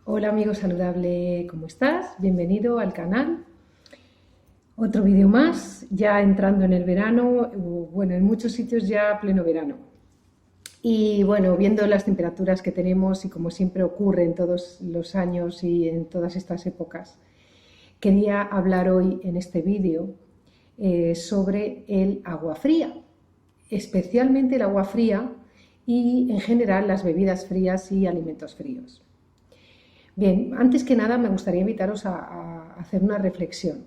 Hola amigo saludable, ¿cómo estás? Bienvenido al canal. Otro vídeo más, ya entrando en el verano, bueno, en muchos sitios ya pleno verano. Y bueno, viendo las temperaturas que tenemos y como siempre ocurre en todos los años y en todas estas épocas, quería hablar hoy en este vídeo sobre el agua fría, especialmente el agua fría y en general las bebidas frías y alimentos fríos. Bien, antes que nada me gustaría invitaros a hacer una reflexión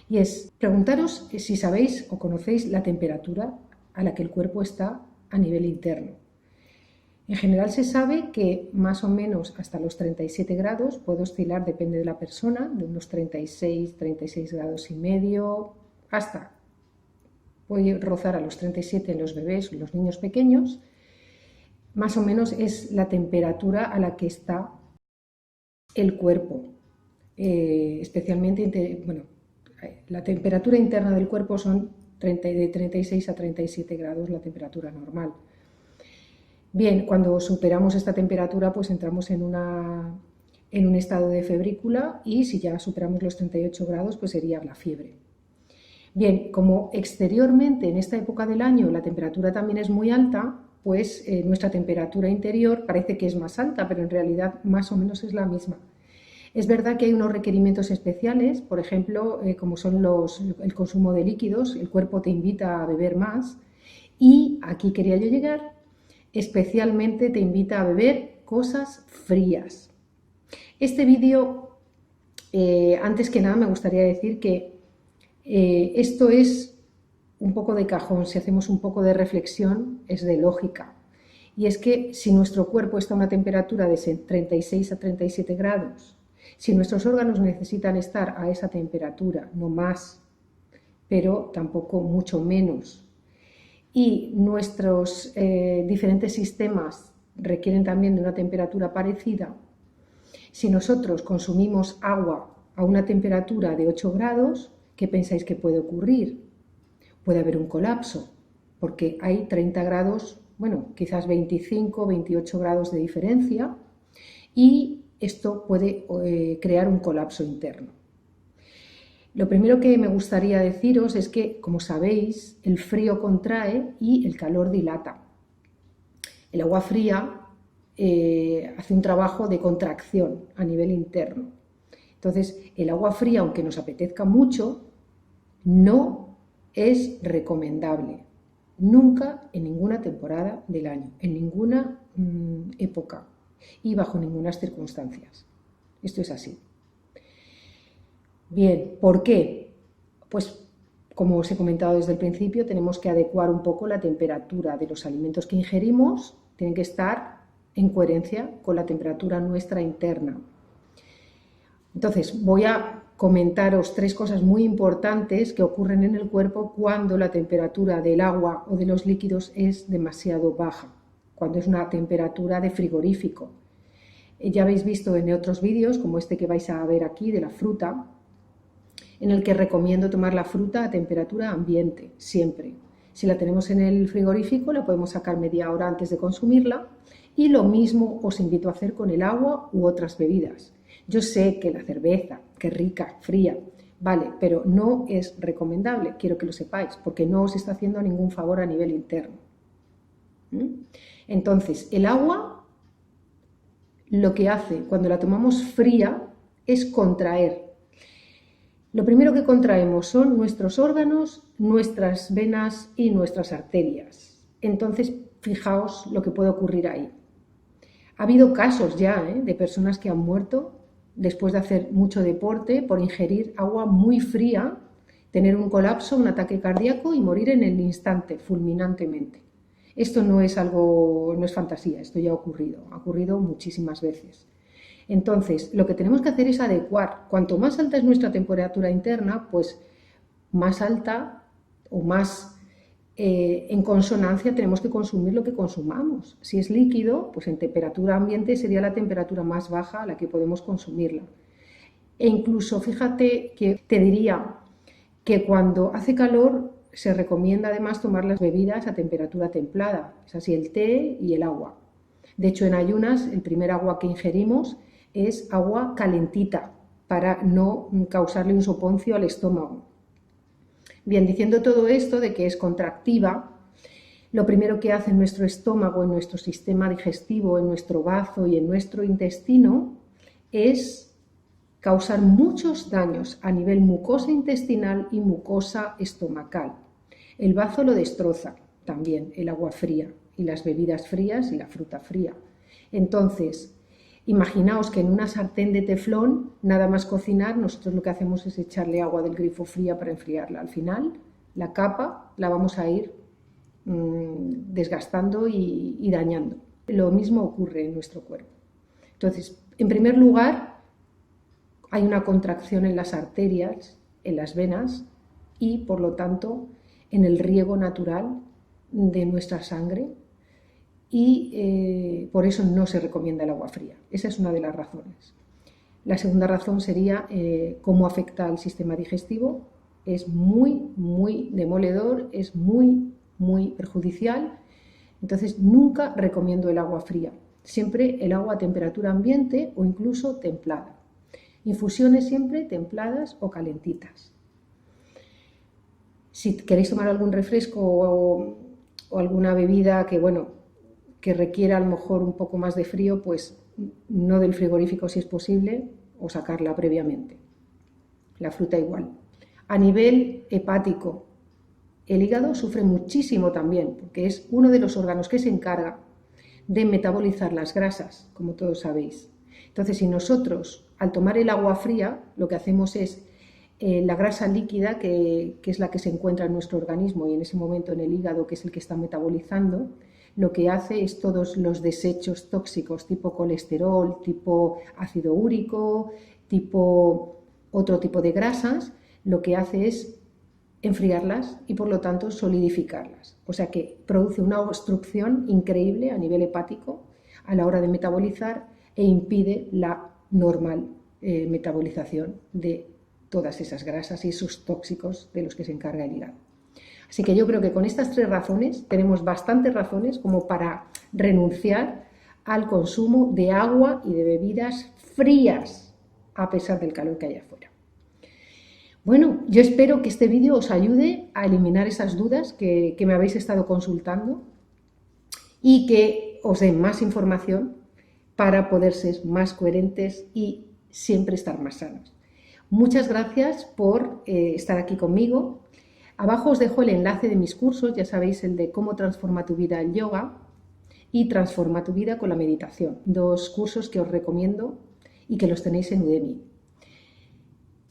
y es preguntaros si sabéis o conocéis la temperatura a la que el cuerpo está a nivel interno. En general se sabe que más o menos hasta los 37 grados puede oscilar, depende de la persona, de unos 36, 36 grados y medio, hasta puede rozar a los 37 en los bebés o en los niños pequeños. Más o menos es la temperatura a la que está el cuerpo, especialmente, bueno, la temperatura interna del cuerpo son de 36 a 37 grados, la temperatura normal. Bien, cuando superamos esta temperatura, pues entramos en un estado de febrícula y si ya superamos los 38 grados, pues sería la fiebre. Bien, como exteriormente en esta época del año la temperatura también es muy alta, pues nuestra temperatura interior parece que es más alta, pero en realidad más o menos es la misma. Es verdad que hay unos requerimientos especiales, por ejemplo, como son el consumo de líquidos, el cuerpo te invita a beber más y aquí quería yo llegar, especialmente te invita a beber cosas frías. Este vídeo, antes que nada me gustaría decir que esto es un poco de cajón, si hacemos un poco de reflexión es de lógica. Y es que si nuestro cuerpo está a una temperatura de 36 a 37 grados, si nuestros órganos necesitan estar a esa temperatura, no más, pero tampoco mucho menos, y nuestros diferentes sistemas requieren también de una temperatura parecida, si nosotros consumimos agua a una temperatura de 8 grados, ¿qué pensáis que puede ocurrir? Puede haber un colapso, porque hay 30 grados, bueno, quizás 25, 28 grados de diferencia, y esto puede crear un colapso interno. Lo primero que me gustaría deciros es que, como sabéis, el frío contrae y el calor dilata. El agua fría hace un trabajo de contracción a nivel interno. Entonces, el agua fría, aunque nos apetezca mucho, no es recomendable. Nunca en ninguna temporada del año, en ninguna época y bajo ninguna circunstancias. Esto es así. Bien, ¿por qué? Pues como os he comentado desde el principio, tenemos que adecuar un poco la temperatura de los alimentos que ingerimos, tienen que estar en coherencia con la temperatura nuestra interna. Entonces, voy a comentaros 3 cosas muy importantes que ocurren en el cuerpo cuando la temperatura del agua o de los líquidos es demasiado baja, cuando es una temperatura de frigorífico. Ya habéis visto en otros vídeos, como este que vais a ver aquí de la fruta, en el que recomiendo tomar la fruta a temperatura ambiente, siempre. Si la tenemos en el frigorífico, la podemos sacar media hora antes de consumirla y lo mismo os invito a hacer con el agua u otras bebidas. Yo sé que la cerveza, que es rica, fría, vale, pero no es recomendable, quiero que lo sepáis, porque no os está haciendo ningún favor a nivel interno. Entonces, el agua lo que hace cuando la tomamos fría es contraer. Lo primero que contraemos son nuestros órganos, nuestras venas y nuestras arterias. Entonces, fijaos lo que puede ocurrir ahí. Ha habido casos ya de personas que han muerto después de hacer mucho deporte por ingerir agua muy fría, tener un colapso, un ataque cardíaco y morir en el instante, fulminantemente. Esto no es algo, no es fantasía, esto ya ha ocurrido muchísimas veces. Entonces, lo que tenemos que hacer es adecuar. Cuanto más alta es nuestra temperatura interna, pues más alta o más en consonancia tenemos que consumir lo que consumamos. Si es líquido, pues en temperatura ambiente sería la temperatura más baja a la que podemos consumirla. E incluso, fíjate que te diría que cuando hace calor se recomienda además tomar las bebidas a temperatura templada, es así el té y el agua. De hecho, en ayunas el primer agua que ingerimos es agua calentita para no causarle un soponcio al estómago. Bien, diciendo todo esto de que es contractiva, lo primero que hace en nuestro estómago, en nuestro sistema digestivo, en nuestro bazo y en nuestro intestino es causar muchos daños a nivel mucosa intestinal y mucosa estomacal. El bazo lo destroza también el agua fría y las bebidas frías y la fruta fría. Entonces, imaginaos que en una sartén de teflón, nada más cocinar, nosotros lo que hacemos es echarle agua del grifo fría para enfriarla. Al final, la capa la vamos a ir desgastando y dañando. Lo mismo ocurre en nuestro cuerpo. Entonces, en primer lugar, hay una contracción en las arterias, en las venas y, por lo tanto, en el riego natural de nuestra sangre y por eso no se recomienda el agua fría. Esa es una de las razones. La segunda razón sería cómo afecta al sistema digestivo. Es muy demoledor, es muy perjudicial. Entonces nunca recomiendo el agua fría. Siempre el agua a temperatura ambiente o incluso templada. Infusiones siempre templadas o calentitas. Si queréis tomar algún refresco o alguna bebida que requiera a lo mejor un poco más de frío, pues no del frigorífico si es posible, o sacarla previamente. La fruta igual. A nivel hepático, el hígado sufre muchísimo también, porque es uno de los órganos que se encarga de metabolizar las grasas, como todos sabéis. Entonces, si nosotros, al tomar el agua fría, lo que hacemos es la grasa líquida, que es la que se encuentra en nuestro organismo y en ese momento en el hígado, que es el que está metabolizando, lo que hace es todos los desechos tóxicos tipo colesterol, tipo ácido úrico, otro tipo de grasas, lo que hace es enfriarlas y por lo tanto solidificarlas. O sea que produce una obstrucción increíble a nivel hepático a la hora de metabolizar e impide la normal metabolización de todas esas grasas y esos tóxicos de los que se encarga el hígado. Así que yo creo que con estas 3 razones tenemos bastantes razones como para renunciar al consumo de agua y de bebidas frías a pesar del calor que hay afuera. Bueno, yo espero que este vídeo os ayude a eliminar esas dudas que me habéis estado consultando y que os dé más información para poder ser más coherentes y siempre estar más sanos. Muchas gracias por estar aquí conmigo. Abajo os dejo el enlace de mis cursos, ya sabéis, el de cómo transforma tu vida el yoga y transforma tu vida con la meditación. 2 cursos que os recomiendo y que los tenéis en Udemy.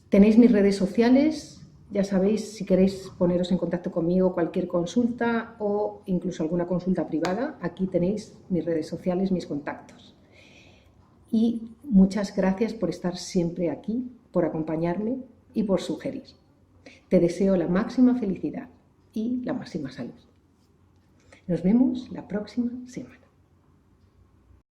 Tenéis mis redes sociales, ya sabéis, si queréis poneros en contacto conmigo, cualquier consulta o incluso alguna consulta privada, aquí tenéis mis redes sociales, mis contactos. Y muchas gracias por estar siempre aquí, por acompañarme y por sugerir. Te deseo la máxima felicidad y la máxima salud. Nos vemos la próxima semana.